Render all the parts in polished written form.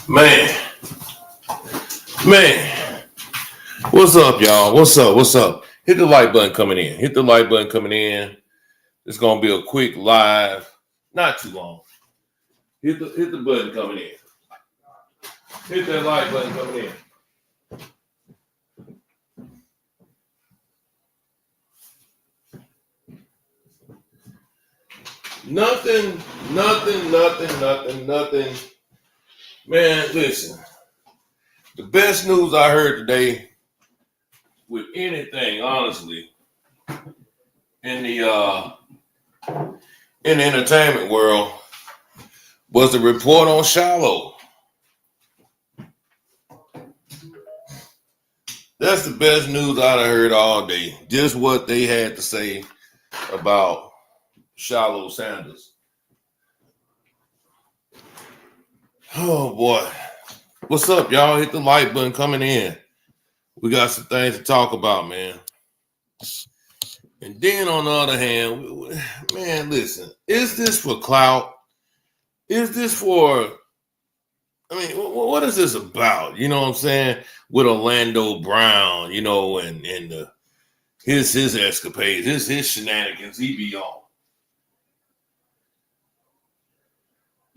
Man, man, what's up, y'all? What's up? What's up? Hit the like button coming in. Hit the like button coming in. It's gonna be a quick live, not too long. Hit the button coming in. Hit that like button coming in. Nothing. Man, listen. The best news I heard today with anything, honestly, in the entertainment world was the report on Shiloh. That's the best news I'd heard all day. Just what they had to say about Shiloh Sanders. Oh boy. What's up, y'all? Hit the like button coming in. We got some things to talk about, man. And then on the other hand, man, listen, is this for clout? Is this for, I mean, what is this about? You know what I'm saying? With Orlando Brown, you know, and his escapades, his shenanigans he be on.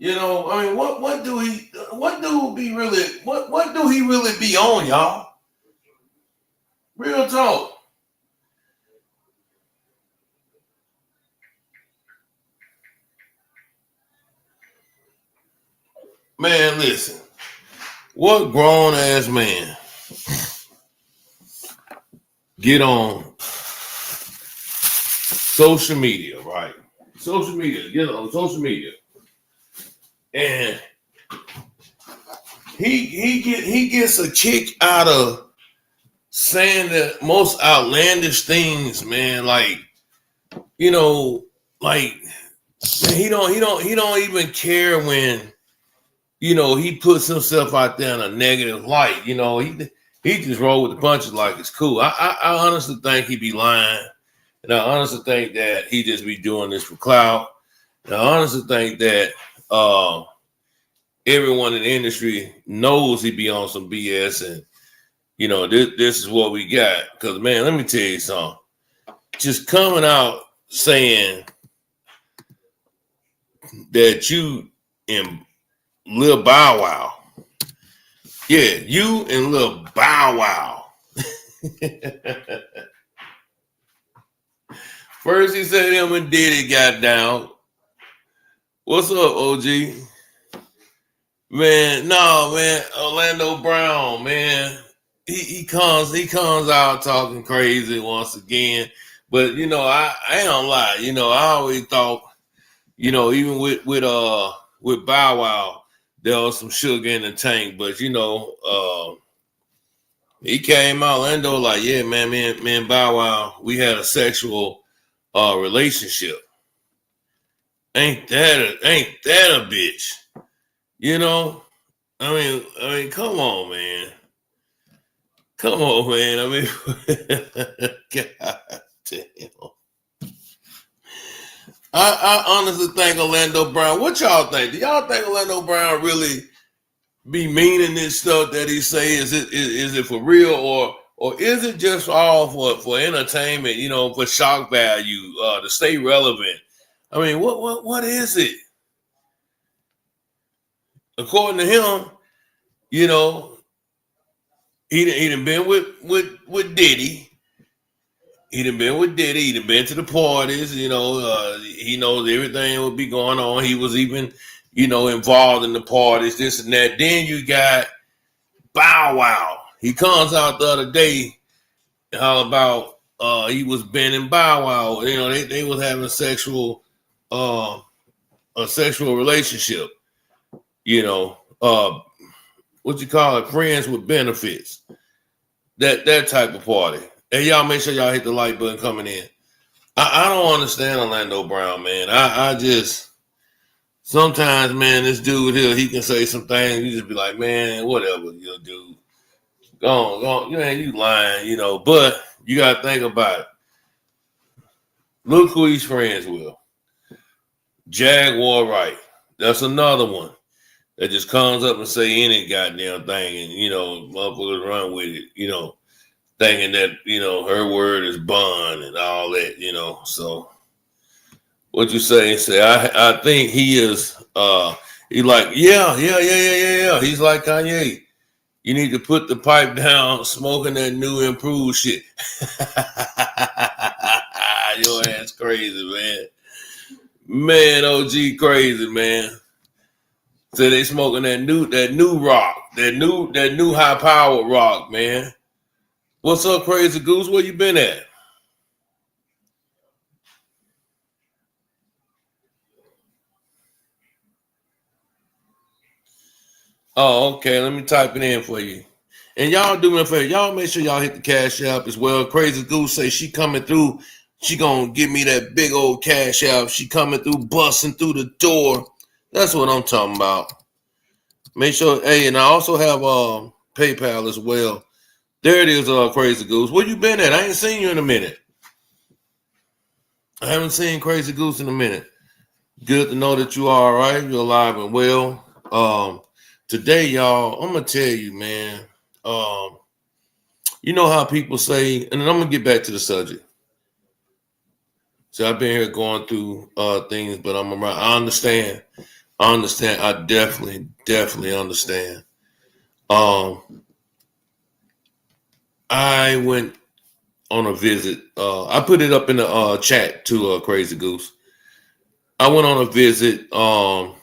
You know, I mean, what do he really be on, y'all? Real talk. Man, listen. What grown ass man get on social media, right? Social media, get on social media. And he gets a kick out of saying the most outlandish things, man. Like, you know, like, man, he don't even care when, you know, he puts himself out there in a negative light. You know, he just roll with the punches like it's cool. I honestly think he be lying, and I honestly think that he just be doing this for clout. And I honestly think that everyone in the industry knows he be on some BS, and you know, this is what we got. Because, man, let me tell you something. Just coming out saying that you and Lil Bow Wow. Yeah, you and Lil Bow Wow. First he said him and Diddy got down. What's up, OG? Man, no, man, Orlando Brown, man. He comes out talking crazy once again. But you know, I ain't gonna lie, you know, I always thought, you know, even with Bow Wow, there was some sugar in the tank. But you know, he came out Orlando like, yeah, man, me and Bow Wow, we had a sexual relationship. Ain't that a bitch? You know? I mean, come on, man. Come on, man. I mean, God damn. I honestly think Orlando Brown. What y'all think? Do y'all think Orlando Brown really be meaning this stuff that he say? Is it for real, or is it just all for entertainment? You know, for shock value, to stay relevant? I mean, what is it? According to him, you know, he done been with Diddy. He done been with Diddy. He done been to the parties. You know, he knows everything will be going on. He was even, you know, involved in the parties, this and that. Then you got Bow Wow. He comes out the other day How about he was Ben and Bow Wow? You know, they was having uh, a sexual relationship. You know, what you call it, friends with benefits. That type of party. And y'all make sure y'all hit the like button coming in. I don't understand Orlando Brown, man. I just sometimes, man, this dude here, he can say some things. You just be like, man, whatever, you dude. Go on, you lying, you know. But you gotta think about it. Look who he's friends with. Jaguar Wright. That's another one that just comes up and say any goddamn thing, and you know, motherfuckers run with it, you know, thinking that you know her word is bond and all that, you know. So what you say? Say I think he is. He like yeah. He's like Kanye. You need to put the pipe down, smoking that new improved shit. Your ass crazy, man. Man, OG crazy, man. So they smoking that new rock, that new high powered rock, man. What's up, Crazy Goose? Where you been at? Oh, okay. Let me type it in for you. And y'all do me a favor. Y'all make sure y'all hit the cash app as well. Crazy Goose say she coming through. She gonna give me that big old cash app. She coming through, busting through the door. That's what I'm talking about. Make sure. Hey, and I also have PayPal as well. There it is, Crazy Goose. Where you been at? I ain't seen you in a minute. I haven't seen Crazy Goose in a minute. Good to know that you are all right. You're alive and well. Today, y'all, I'm gonna tell you, man. You know how people say, and then I'm gonna get back to the subject. So I've been here going through things, but I'm around. I understand. I understand. I definitely understand. I went on a visit. I put it up in the chat to Crazy Goose. I went on a visit to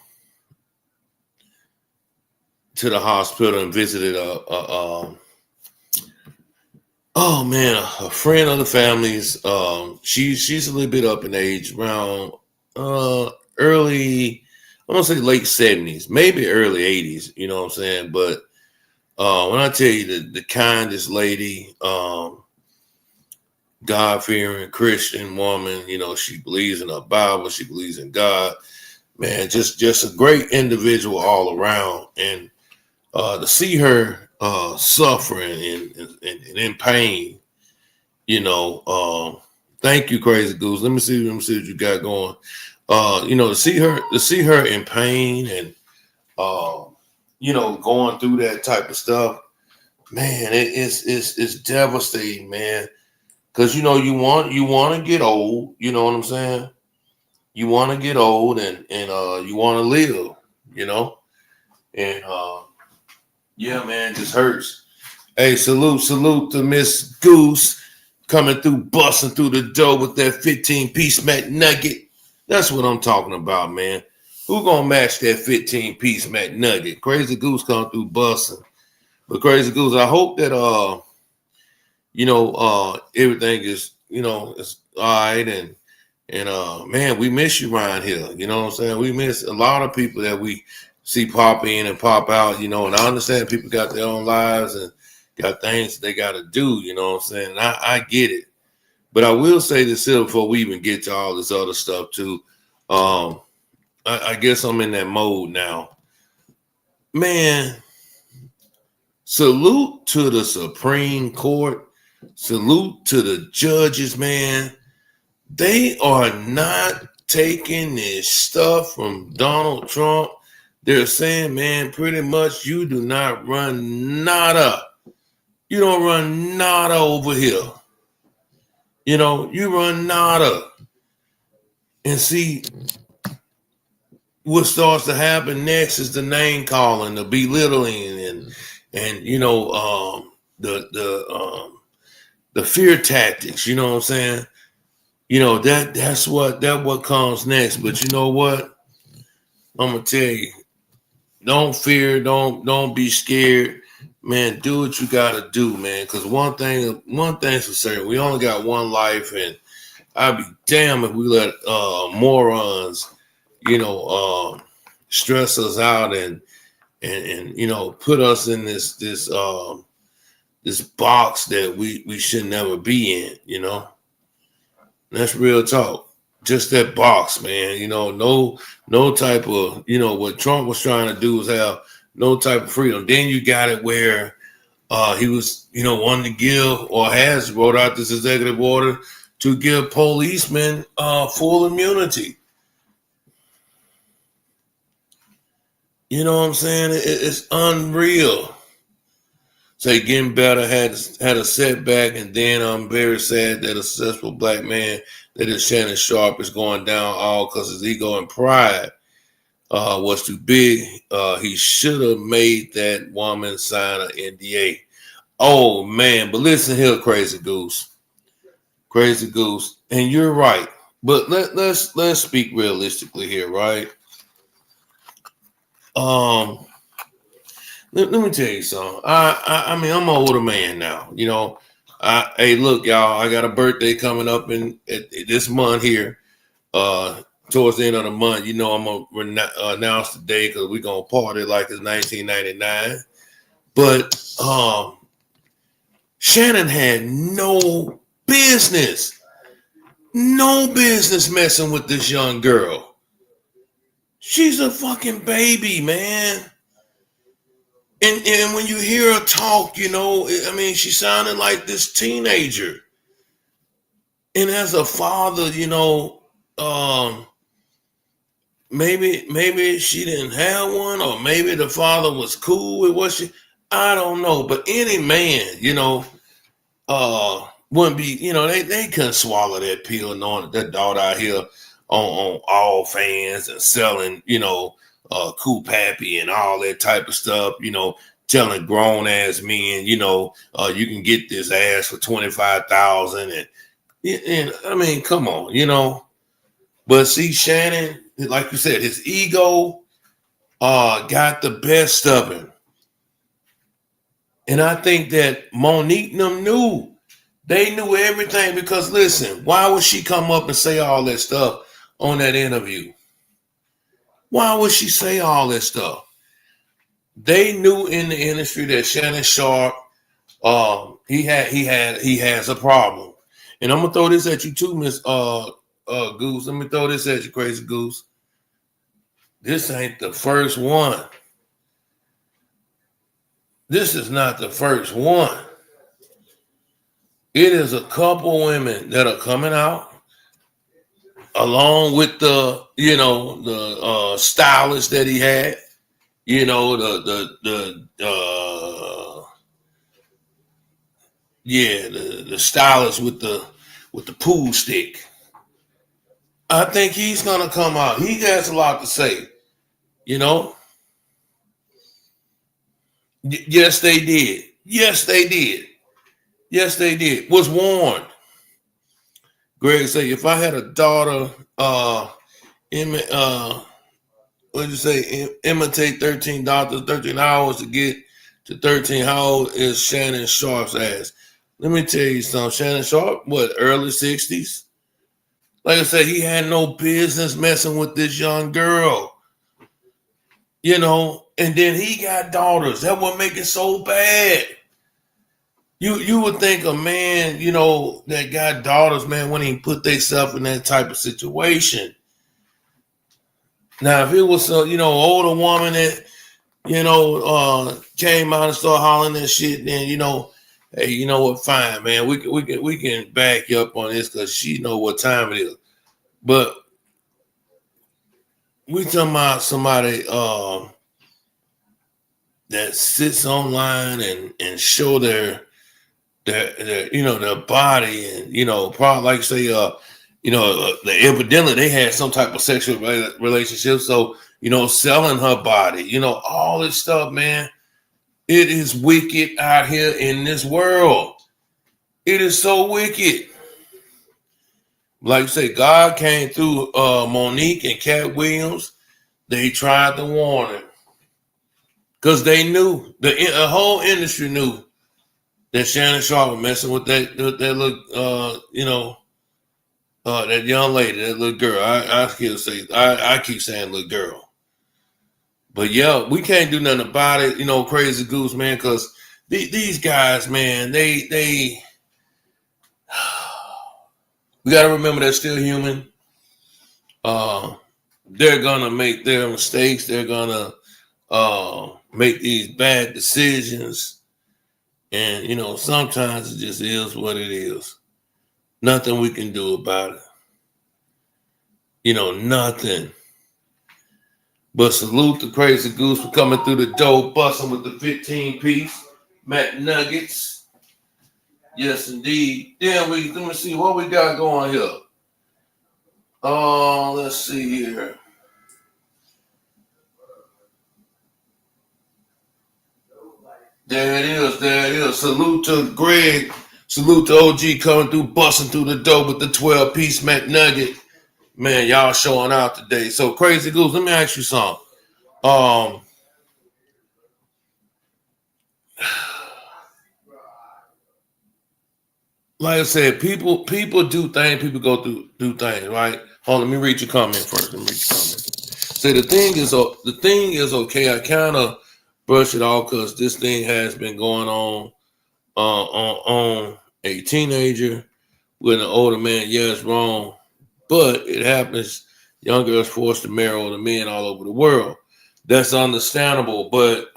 the hospital and visited oh man, a friend of the family's. She's a little bit up in age, around early. I'm gonna say late 70s, maybe early 80s. You know what I'm saying? But when I tell you the kindest lady, God fearing Christian woman, you know, she believes in the Bible, she believes in God. Man, just a great individual all around, and to see her suffering and in pain, you know. Thank you, Crazy Goose. Let me see what you got going. You know, to see her in pain and you know, going through that type of stuff, man, it's devastating, man. Because you know, you want to get old. You know what I'm saying? You want to get old and you want to live. You know, and yeah, man, it just hurts. Hey, salute to Miss Goose coming through, busting through the door with that 15-piece McNugget. That's what I'm talking about, man. Who gonna match that 15-piece McNugget? Crazy Goose come through busting. But Crazy Goose, I hope that you know, everything is, you know, it's all right and man, we miss you around here. You know what I'm saying? We miss a lot of people that we see pop in and pop out, you know, and I understand people got their own lives and got things they got to do, you know what I'm saying? And I get it. But I will say this here before we even get to all this other stuff too. I guess I'm in that mode now. Man, salute to the Supreme Court. Salute to the judges, man. They are not taking this stuff from Donald Trump. They're saying, man, pretty much you do not run nada. You don't run nada over here. You know, you run nada. And see, what starts to happen next is the name calling, the belittling, and you know, the fear tactics. You know what I'm saying? You know that's what comes next. But you know what? I'm gonna tell you, don't fear, don't be scared. man, do what you gotta do, man. Because one thing's for certain, we only got one life, and I'd be damned if we let morons, stress us out and put us in this box that we should never be in. That's real talk. Just that box, man. No type of what Trump was trying to do was have no type of freedom. Then you got it where he was wanting to give or has wrote out this executive order to give policemen full immunity. You know what I'm saying? It's unreal. Say getting better had a setback, and then I'm very sad that a successful black man that is Shannon Sharpe is going down all because his ego and pride was too big. He should have made that woman sign an NDA. Oh man, but listen here, Crazy Goose, and you're right. But let's speak realistically here, right? Let me tell you something. I mean, I'm an older man now. Hey, look, y'all. I got a birthday coming up in this month here. Towards the end of the month, I'm gonna announce the day because we're gonna party like it's 1999. But Shannon had no business messing with this young girl. She's a fucking baby, man. And when you hear her talk, she sounded like this teenager. And as a father, maybe she didn't have one, or maybe the father was cool with what I don't know. But any man, wouldn't be, they couldn't swallow that pill knowing that their daughter out here on all fans and selling, Cool Pappy and all that type of stuff, telling grown ass men, you can get this ass for $25,000 and I mean, come on, But see, Shannon, like you said, his ego got the best of him. And I think that Monique and them knew. They knew everything because listen, why would she come up and say all that stuff on that interview? Why would she say all that stuff? They knew in the industry that Shannon Sharpe, he has a problem. And I'm gonna throw this at you too, Miss Goose. Let me throw this at you, Crazy Goose. This ain't the first one. This is not the first one. It is a couple women that are coming out along with the stylist that he had, the stylist with the pool stick. I think he's gonna come out. He has a lot to say, Yes, they did. Was warned. Greg said, if I had a daughter, imitate 13 doctors, 13 hours to get to 13. How old is Shannon Sharpe's ass? Let me tell you something. Shannon Sharpe, early 60s? Like I said, he had no business messing with this young girl. And then he got daughters. That would make it so bad. You would think a man, that got daughters, man, wouldn't even put themselves in that type of situation. Now, if it was a, older woman that, came out and started hollering that shit, then, hey, you know what, fine, man. We can back you up on this because she know what time it is. But we talking about somebody that sits online and show their body and probably like say evidently they had some type of sexual relationship, so selling her body, all this stuff, man. It is wicked out here in this world. It is so wicked. Like you say, God came through Monique and Cat Williams. They tried to warn him. Because they knew, the whole industry knew that Shannon Sharpe was messing with that little, that young lady, that little girl. I keep saying little girl. But yeah, we can't do nothing about it, Crazy Goose, man, because these guys, man, they we got to remember they're still human. They're gonna make their mistakes. They're gonna make these bad decisions, and sometimes it just is what it is. Nothing we can do about it. Nothing. But salute the Crazy Goose for coming through the door, busting with the 15-piece McNuggets. Yes, indeed. Yeah, let me see what we got going here. Let's see here. There it is. Salute to Greg. Salute to OG coming through, busting through the door with the 12-piece McNugget. Man, y'all showing out today. So, Crazy Goose, let me ask you something. Like I said, people do things. People go do things, right? Hold on, let me read your comment first. Say the thing is okay. I kind of brush it off because this thing has been going on a teenager with an older man. Yeah, it's wrong, but it happens. Young girls forced to marry older men all over the world. That's understandable, but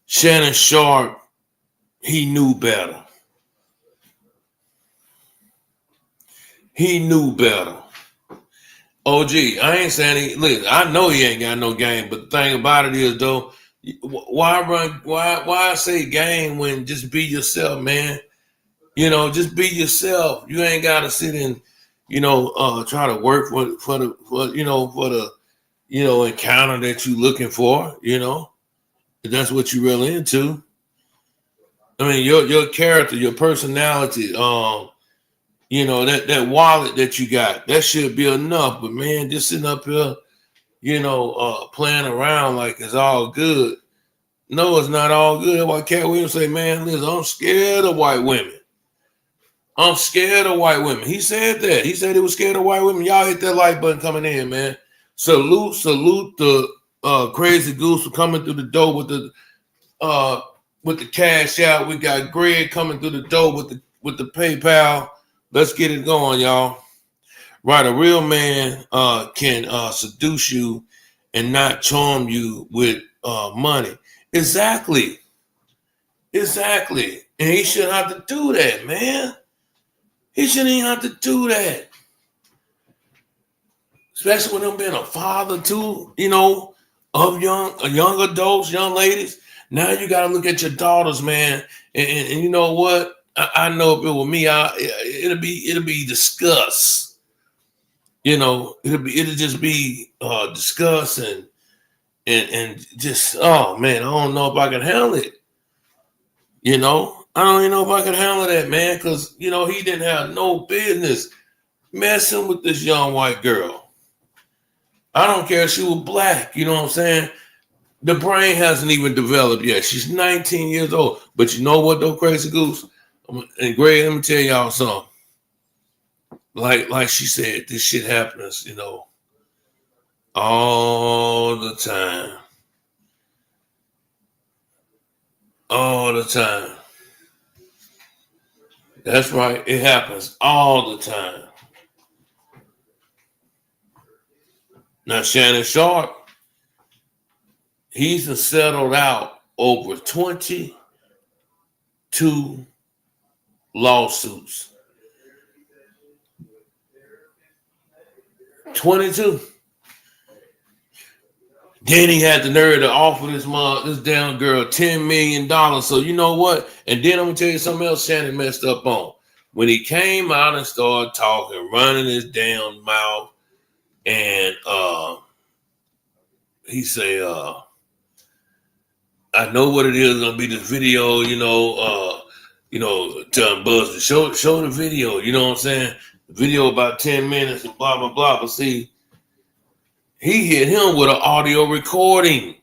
Shannon Sharpe, he knew better. He knew better. OG, I ain't saying listen, I know he ain't got no game, but the thing about it is though, why say game when just be yourself, man? Just be yourself. You ain't gotta sit and try to work for the encounter that you looking for, if that's what you really into. I mean, your character, your personality, that wallet that you got, that should be enough. But man, just sitting up here, playing around like it's all good. No, it's not all good. That's why Cat Williams say, man, listen, I'm scared of white women. I'm scared of white women. He said that. He said he was scared of white women. Y'all hit that like button coming in, man. Salute the Crazy Goose for coming through the door with the cash out. We got Greg coming through the door with the PayPal. Let's get it going, y'all. Right, a real man can seduce you and not charm you with money. Exactly. And he shouldn't have to do that, man. He shouldn't even have to do that. Especially with him being a father too, of young adults, young ladies. Now you got to look at your daughters, man. And you know what? I know if it were me, it'll be disgust. It'll just be disgust and just, oh man, I don't know if I can handle it. I don't even know if I can handle that, man, because he didn't have no business messing with this young white girl. I don't care if she was black, you know what I'm saying? The brain hasn't even developed yet. She's 19 years old. But you know what though, Crazy Goose? And Greg, let me tell y'all something. Like she said, this shit happens, all the time. All the time. That's right. It happens all the time. Now, Shannon Sharpe, he's settled out over 22 lawsuits. 22. Then he had the nerve to offer this damn girl $10 million. So you know what? And then I'm gonna tell you something else Shannon messed up on. When he came out and started talking, running his damn mouth, and he say, I know what it is gonna be this video, telling Buzz to show the video, you know what I'm saying? The video about 10 minutes and blah blah blah. But see, he hit him with an audio recording.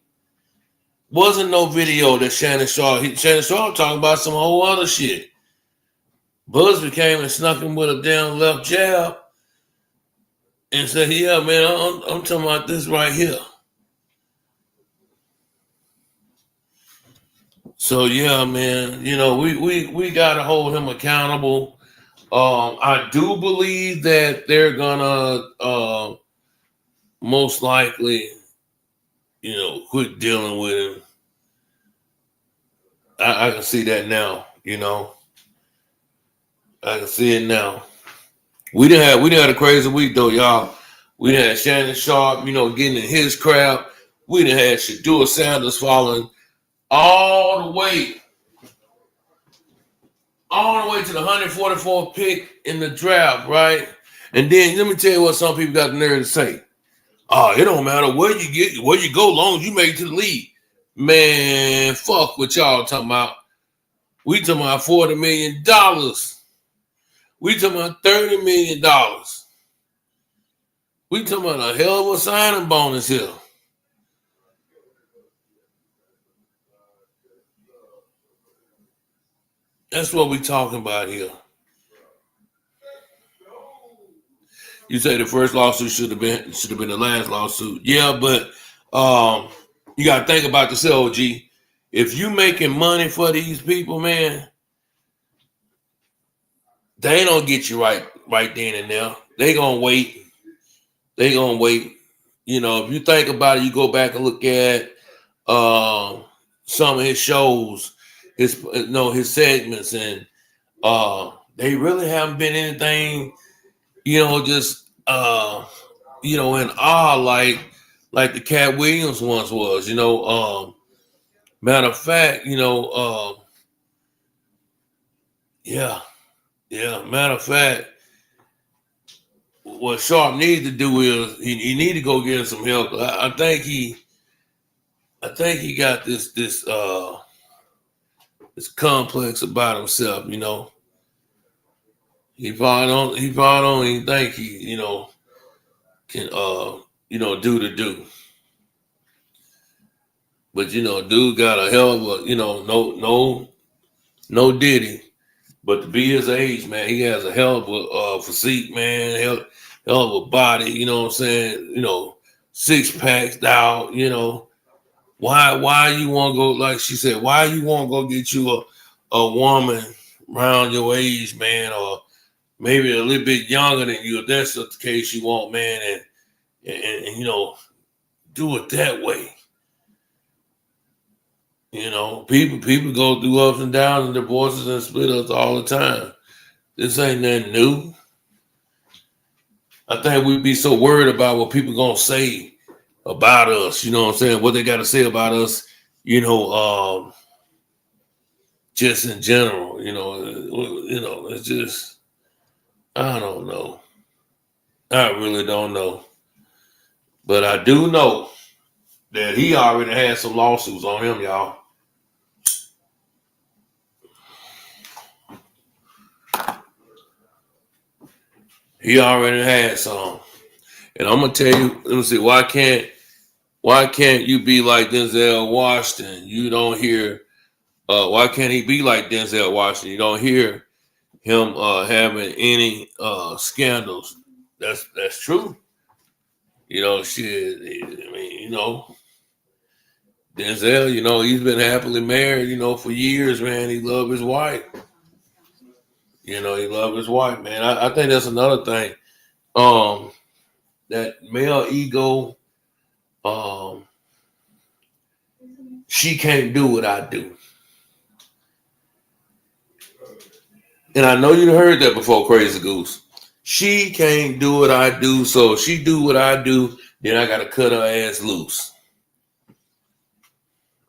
Wasn't no video that Shannon Sharpe talking about some whole other shit. Busby came and snuck him with a damn left jab and said, "Yeah, man, I'm talking about this right here." So yeah, man, we gotta hold him accountable. I do believe that they're gonna most likely, quit dealing with him. I can see that now. I can see it now. We didn't have a crazy week though, y'all. We didn't have Shannon Sharpe, getting in his crowd. We didn't have Shedeur Sanders falling all the way to the 144th pick in the draft, right? And then let me tell you what some people got the nerve to say. Oh, it don't matter where you go, long as you make it to the league. Man, fuck what y'all talking about. We talking about $40 million. We talking about $30 million. We talking about a hell of a signing bonus here. That's what we talking about here. You say the first lawsuit should have been the last lawsuit. Yeah, but you gotta think about this, OG. If you making money for these people, man, they don't get you right then and there. They gonna wait. If you think about it, you go back and look at some of his shows, his segments, and they really haven't been anything, just in awe like the Cat Williams once was. Matter of fact, matter of fact, what Sharpe needs to do is he need to go get some help. I think he got this complex about himself. He probably don't even think he can do the do. But dude got a hell of a no Diddy. But to be his age, man, he has a hell of a physique, man, hell of a body, you know what I'm saying? 6 packs out, Why you want to go, like she said, why you want to go get you a woman around your age, man, or maybe a little bit younger than you, if that's the case you want, man, and do it that way. People go through ups and downs and divorces and split ups all the time. This ain't nothing new. I think we'd be so worried about what people gonna say about us, you know what I'm saying? What they gotta say about us, just in general, it's just, I don't know. I really don't know. But I do know that he already had some lawsuits on him, y'all. He already had some. And I'm gonna tell you, let me see, why can't you be like Denzel Washington? You don't hear why can't he be like Denzel Washington? You don't hear him having any scandals. That's true. Shit. I mean, Denzel, he's been happily married, for years, man. He loved his wife. He loved his wife, man. I think that's another thing. That male ego, she can't do what I do. And I know you heard that before, Crazy Goose. She can't do what I do, so if she do what I do, then I gotta cut her ass loose.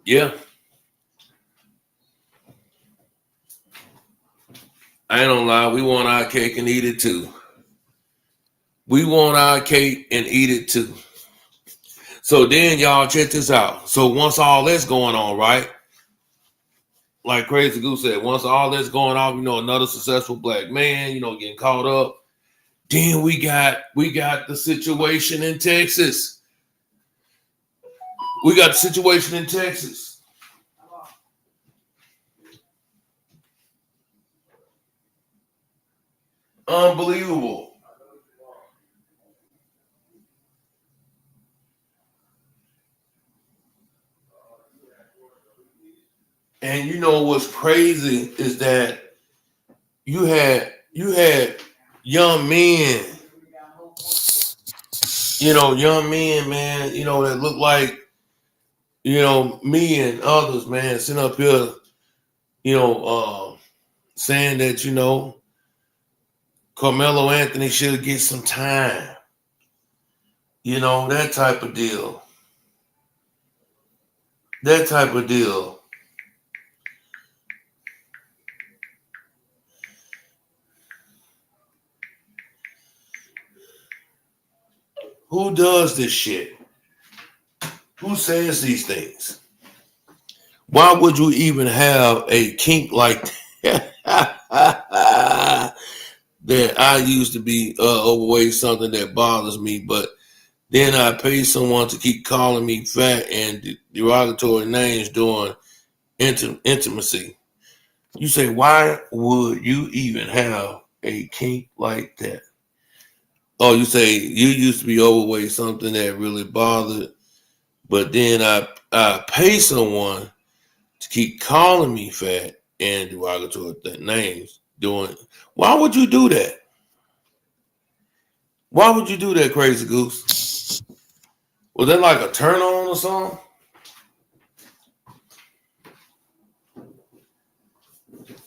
Yeah. I ain't gonna lie, we want our cake and eat it too. We want our cake and eat it too. So then y'all check this out. So once all that's going on, right? Like Crazy Goose said, once all that's going on, another successful black man, getting caught up. Then we got the situation in Texas. We got the situation in Texas. Unbelievable. And you know what's crazy is that you had young men, young men, man, that look like, me and others, man, sitting up here, you know, saying that, Carmelo Anthony should get some time, that type of deal. That type of deal. Who does this shit? Who says these things? Why would you even have a kink like that? That I used to be overweight, something that bothers me, but then I pay someone to keep calling me fat and derogatory names during intimacy. You say, why would you even have a kink like that? Oh, you say you used to be overweight, something that really bothered, but then I pay someone to keep calling me fat and derogatory names. Doing, why would you do that? Why would you do that, crazy goose? Was that like a turn on or something?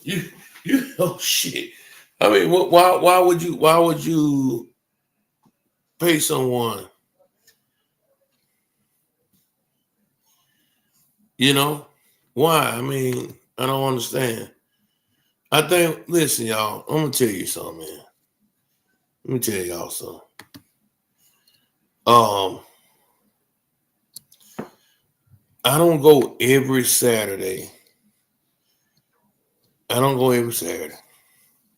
You oh shit. I mean, why would you pay someone? You know why? I mean, I don't understand. I think. Listen, y'all. I'm gonna tell you something, man. Let me tell y'all something. Um, I don't go every Saturday. I don't go every Saturday,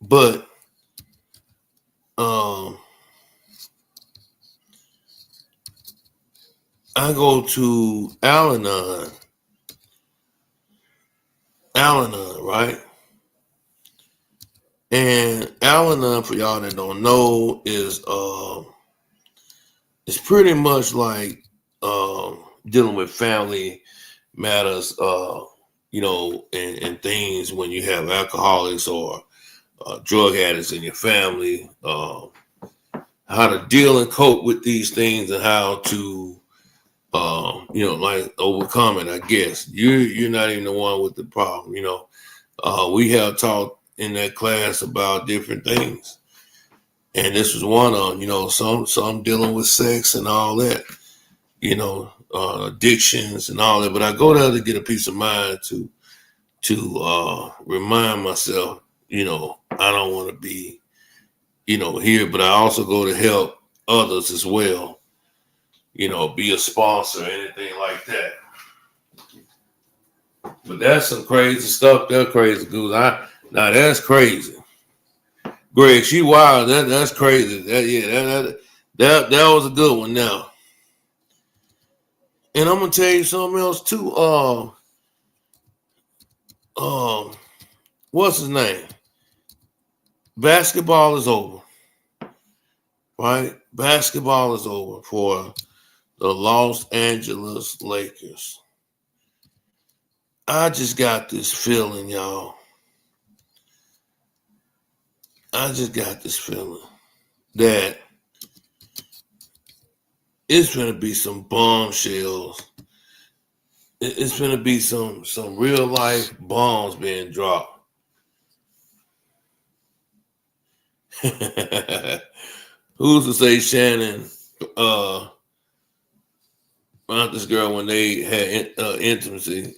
but um, I go to Al-Anon, right? And Al-Anon, for y'all that don't know, is it's pretty much like dealing with family matters, and things when you have alcoholics or drug addicts in your family, how to deal and cope with these things and how to, like overcome it. I guess you're not even the one with the problem. We have talked in that class about different things, and this was one of them. Some dealing with sex and all that. Addictions and all that. But I go there to get a peace of mind to remind myself, I don't want to be, here, but I also go to help others as well, be a sponsor, anything like that. But that's some crazy stuff. That's crazy, Goose. Now that's crazy. Greg, she wild. That's crazy. That was a good one now. And I'm gonna tell you something else too. Um, what's his name? Basketball is over, right? Basketball is over for the Los Angeles Lakers. I just got this feeling, y'all. I just got this feeling that it's gonna be some bombshells. It's gonna be some real life bombs being dropped. Who's to say Shannon found this girl when they had intimacy?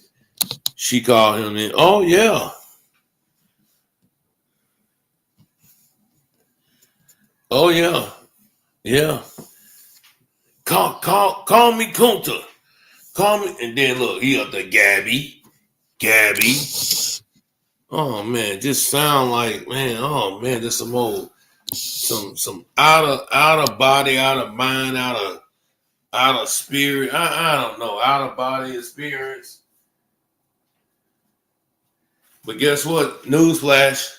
She called him in. Oh yeah, oh yeah, yeah. Call me Kunta. Call me, and then look, he up there, Gabby. Oh man, just sound like, man. Oh man, just some out of body, out of mind, out of spirit. I don't know, out of body experience. But guess what? Newsflash: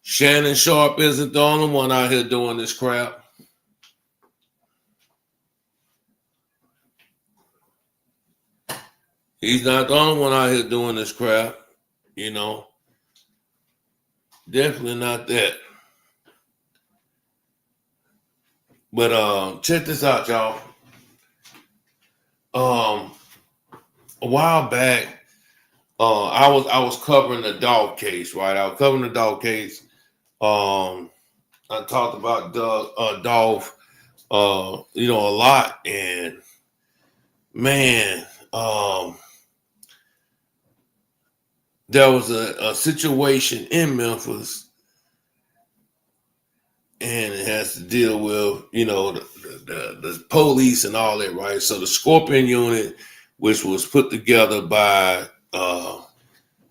Shannon Sharp isn't the only one out here doing this crap. He's not the only one out here doing this crap. You know, definitely not that. But check this out, y'all. A while back, I was covering the dog case, right? I was covering the dog case. I talked about Dolph, a lot, and man, there was a situation in Memphis, and it has to deal with the police and all that, right? So the Scorpion unit, which was put together by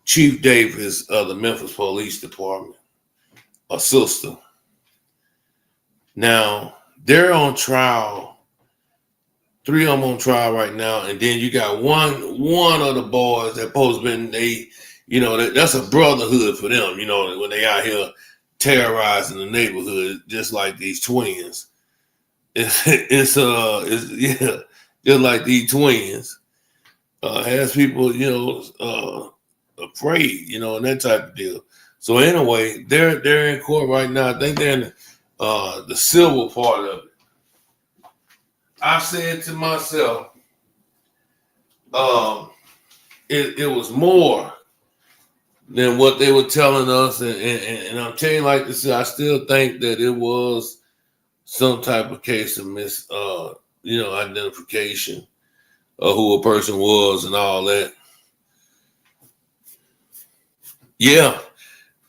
Chief Davis of the Memphis Police Department, a sister. Now they're on trial. 3 of them on trial right now, and then you got one of the boys that supposed been that's a brotherhood for them. When they out here terrorizing the neighborhood, just like these twins. It's just like these twins. Has people afraid, and that type of deal. So anyway, they're in court right now. I think they're in the civil part of it. I said to myself, it was more than what they were telling us, and I'm telling you like this, I still think that it was some type of case of identification of who a person was and all that. Yeah,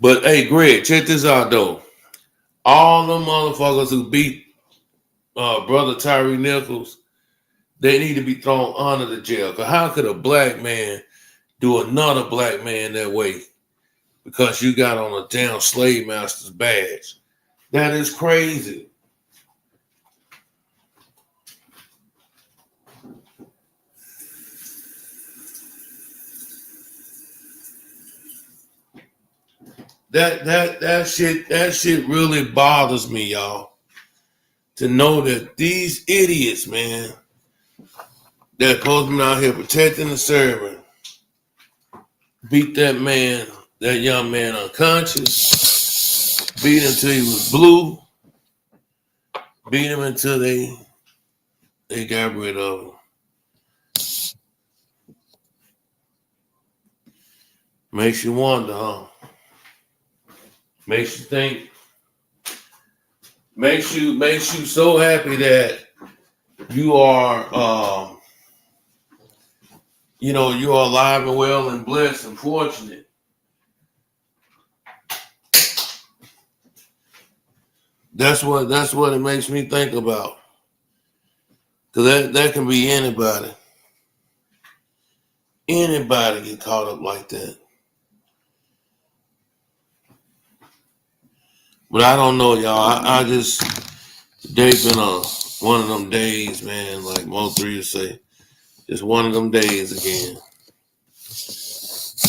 but hey, Greg, check this out though. All the motherfuckers who beat brother Tyree Nichols, they need to be thrown under the jail. Cause how could a black man do another black man that way? Because you got on a damn slave master's badge. That is crazy. That shit really bothers me, y'all. To know that these idiots, man, that supposed to be out here protecting the servant, beat that young man unconscious, beat him till he was blue, beat him until they got rid of him. Makes you wonder, huh? Makes you think. Makes you so happy that you are you are alive and well and blessed and fortunate. That's what it makes me think about. Cause that can be anybody. Anybody get caught up like that. But I don't know, y'all. I just today's been one of them days, man. Like Mo3 would say, just one of them days again.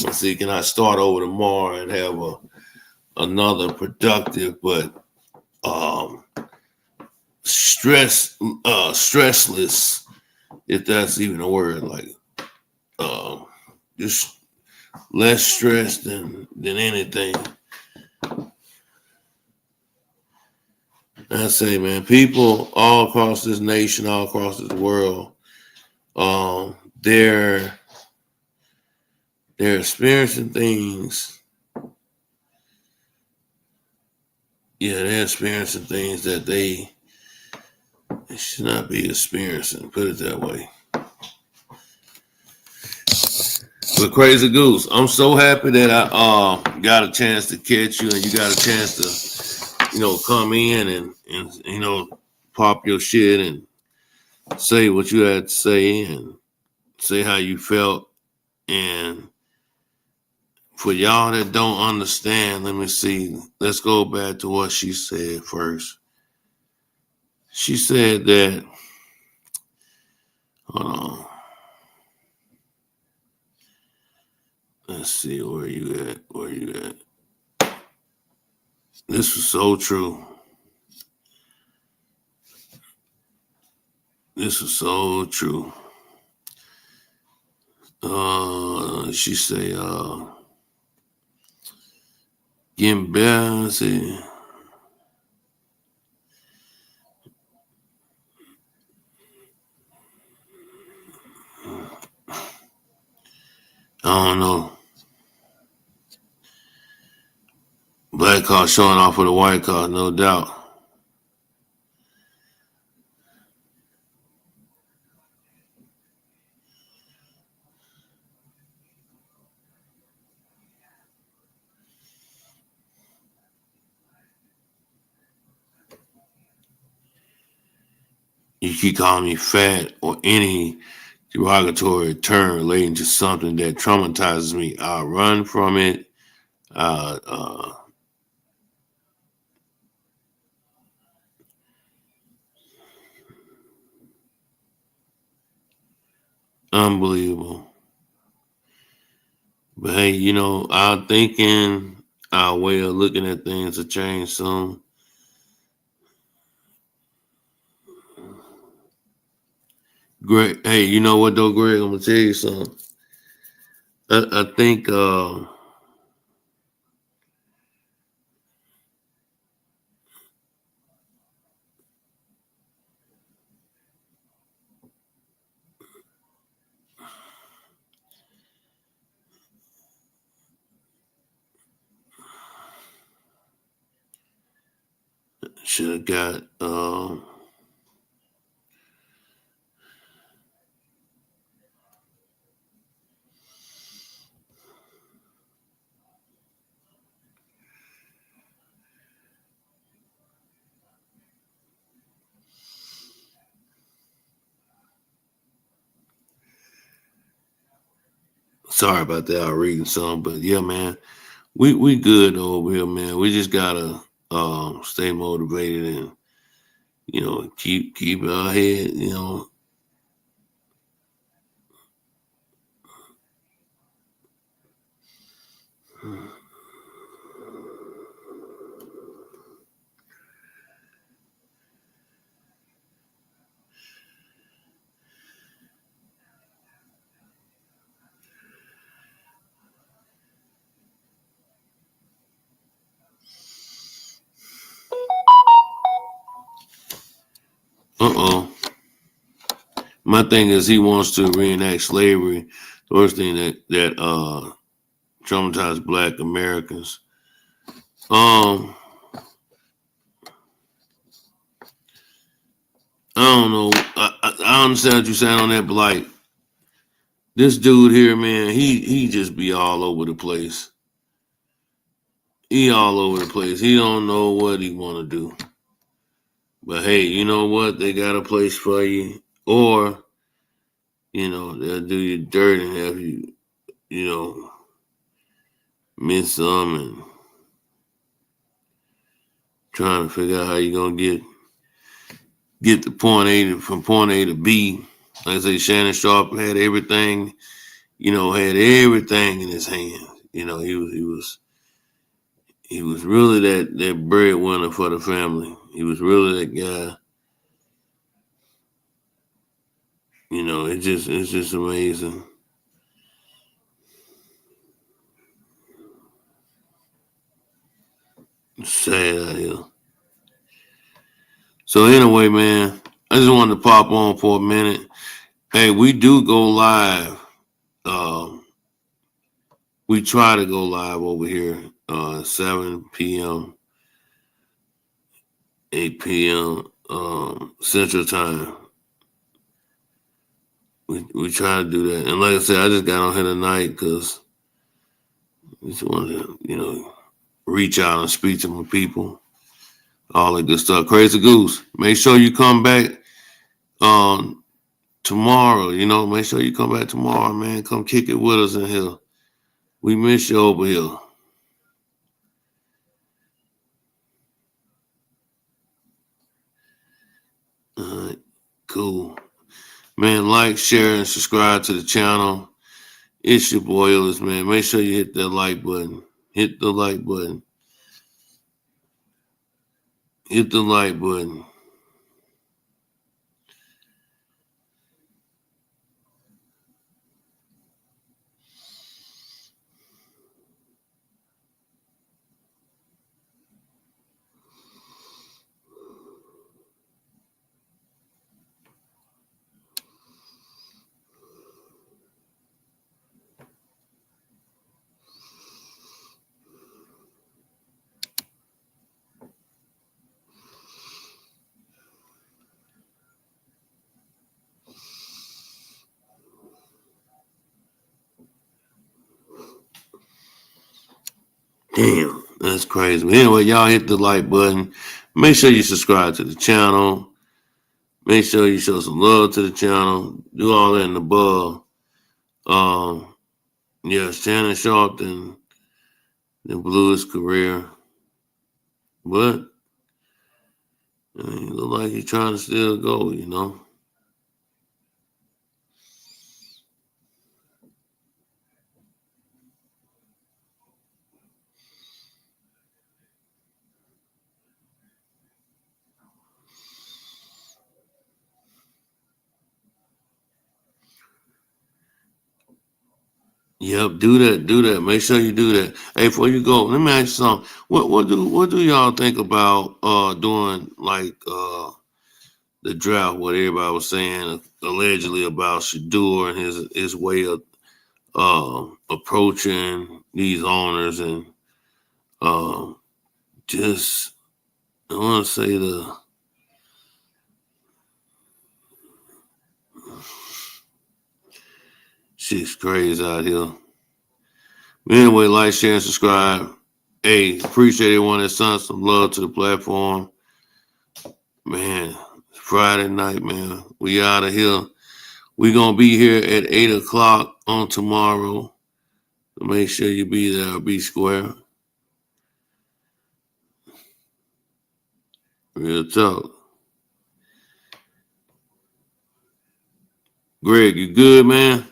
Let's see, can I start over tomorrow and have another productive but stressless, if that's even a word, like just less stress than anything. I say, man, people all across this nation, all across this world, they're experiencing things. Yeah, they're experiencing things that they should not be experiencing. Put it that way. But Crazy Goose, I'm so happy that I got a chance to catch you and you got a chance to, come in and pop your shit and say what you had to say and say how you felt. And for y'all that don't understand, let me see. Let's go back to what she said first. She said that, hold on. Let's see, where you at? This was so true. This was so true. She say, getting better. See, I don't know. Black car showing off with a white car, no doubt. You keep calling me fat or any derogatory term relating to something that traumatizes me. I'll run from it. Uh, uh, Unbelievable. But hey, our thinking, our way of looking at things will change soon. Greg, hey, you know what though, Greg? I'm gonna tell you something. I think should have got sorry about that. I was reading some, but yeah, man, we good over here, man. We just gotta stay motivated and keep our head. Uh-oh. My thing is he wants to reenact slavery. The worst thing that traumatized Black Americans. Um, I don't know. I understand what you're saying on that, but like this dude here, man, he just be all over the place. He all over the place. He don't know what he want to do. But hey, you know what? They got a place for you, or they'll do you dirt and have you, you know, miss some and trying to figure out how you're gonna get the from point A to B. Like I say, Shannon Sharp had everything, had everything in his hand. He was really that breadwinner for the family. He was really that guy. It's just amazing. It's sad out here. So anyway, man, I just wanted to pop on for a minute. Hey, we do go live. Um, we try to go live over here, 7 p.m., 8 p.m. Central Time. We try to do that. And like I said, I just got on here tonight because I just wanted to, reach out and speak to my people. All that good stuff. Crazy Goose. Make sure you come back tomorrow. Make sure you come back tomorrow, man. Come kick it with us in here. We miss you over here. All right, cool. Man, like, share, and subscribe to the channel. It's your boy Illis, man. Make sure you hit that like button. Hit the like button. Hit the like button. Damn, that's crazy. But anyway, y'all hit the like button. Make sure you subscribe to the channel. Make sure you show some love to the channel. Do all that in the above. Yeah, Shannon Sharp then blew his career. But he look like he's trying to still go, you know. Yep, do that. Make sure you do that. Hey, before you go, let me ask you something. What do y'all think about doing like the draft? What everybody was saying allegedly about Shador and his way of approaching these owners and just I want to say the shit's crazy out here. But anyway, like, share, and subscribe. Hey, appreciate everyone that sent some love to the platform. Man, Friday night, man. We out of here. We gonna be here at 8 o'clock on tomorrow. So make sure you be there, be square. Real talk. Greg, you good, man?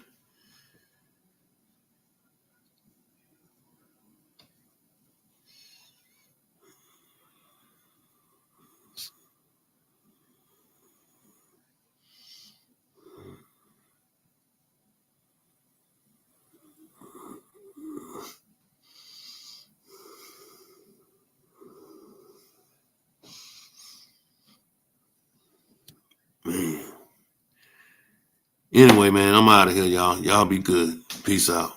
Man. Anyway, man, I'm out of here, y'all. Y'all be good. Peace out.